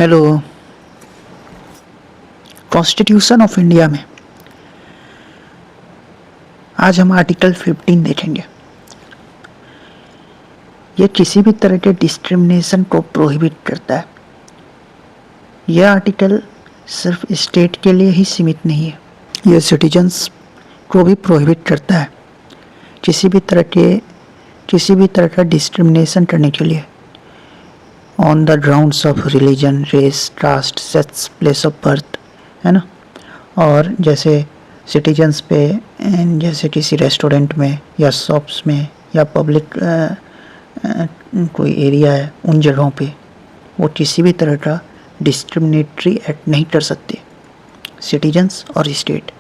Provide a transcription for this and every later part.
Hello. Constitution of India में आज हम आर्टिकल 15 देखेंगे। यह किसी भी तरह के डिस्क्रिमिनेशन को प्रोहिबिट करता है। यह आर्टिकल सिर्फ स्टेट के लिए ही सीमित नहीं है, यह सिटीजन्स को भी प्रोहिबिट करता है किसी भी तरह का डिस्क्रिमिनेशन करने के लिए on the grounds of religion, race, caste, sex, place of birth, है ना। और जैसे सिटीजन्स पे जैसे किसी रेस्टोरेंट में या शॉप्स में या पब्लिक कोई एरिया है, उन जगहों पे वो किसी भी तरह का डिस्क्रिमिनेटरी एक्ट नहीं कर सकते। सिटीजन्स और स्टेट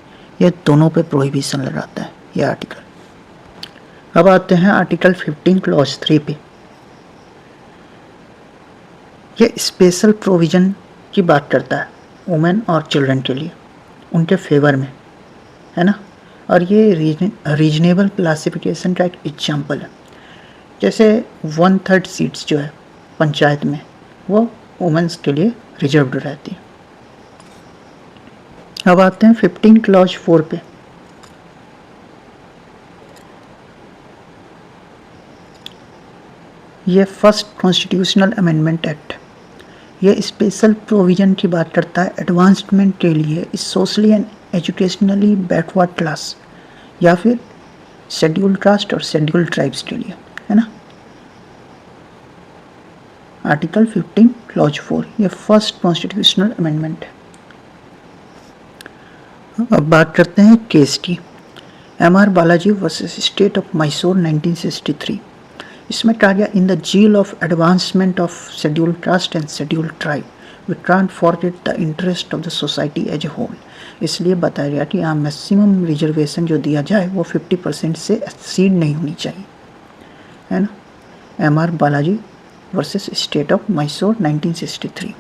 ये दोनों पे प्रोहिबिशन लगाता है यह आर्टिकल। अब आते हैं आर्टिकल 15 क्लॉज 3 पे। यह स्पेशल प्रोविज़न की बात करता है वुमेन और चिल्ड्रन के लिए, उनके फेवर में, है ना। और ये रीजनेबल क्लासिफिकेशन का एक एग्जाम्पल है। जैसे 1/3 सीट्स जो है पंचायत में वो वुमेन्स के लिए रिजर्व्ड रहती है। अब आते हैं 15 क्लॉज 4 पे। ये फर्स्ट कॉन्स्टिट्यूशनल अमेंडमेंट एक्ट। यह स्पेशल प्रोविज़न की बात करता है एडवांसमेंट के लिए इस socially and educationally backward class या फिर शेड्यूल्ड कास्ट और शेड्यूल्ड ट्राइब्स के लिए, है ना। आर्टिकल 15 क्लॉज 4 ये फर्स्ट कॉन्स्टिट्यूशनल अमेंडमेंट है। अब बात करते हैं केस की। M.R. Balaji versus state of Mysore 1963। इसमें कहा गया in the zeal of advancement of scheduled caste and scheduled tribe we can't forget the interest of the society as a whole. इसलिए बताया गया कि यहाँ मैक्सिमम रिजर्वेशन जो दिया जाए वो 50% से एक्सीड नहीं होनी चाहिए, है ना। M.R. Balaji versus state of Mysore 1963।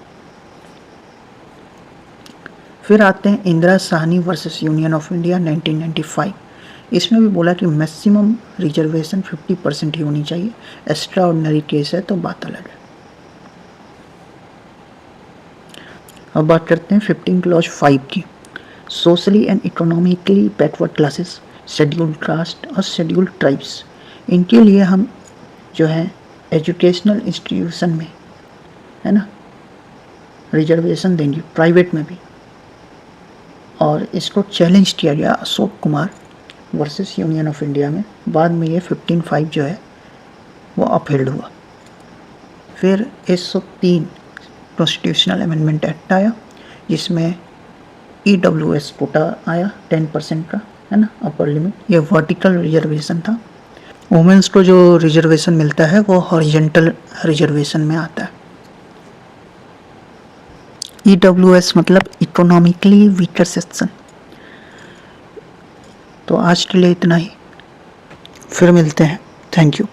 फिर आते हैं Indira Sahni versus union of India 1995। इसमें भी बोला कि मैक्सिमम रिजर्वेशन 50% ही होनी चाहिए, एक्स्ट्रा ऑर्डिनरी केस है तो बात अलग है। अब बात करते हैं 15 क्लॉज 5 की। Socially and economically backward classes, scheduled caste और शेड्यूल्ड ट्राइब्स, इनके लिए हम जो है एजुकेशनल इंस्टीट्यूशन में, है ना, रिजर्वेशन देंगे, प्राइवेट में भी। और इसको चैलेंज किया गया Ashok Kumar versus union of India में। बाद में ये 15/5 जो है वो अपहेल्ड हुआ। फिर 103 कॉन्स्टिट्यूशनल अमेंडमेंट एक्ट आया जिसमें EWS कोटा आया 10% का, है ना, अपर लिमिट। ये वर्टिकल रिजर्वेशन था। वुमेन्स को जो रिजर्वेशन मिलता है वो हॉरिजॉन्टल रिजर्वेशन में आता है। EWS मतलब इकोनॉमिकली वीकर सेक्शन। तो आज के लिए इतना ही, फिर मिलते हैं। Thank you.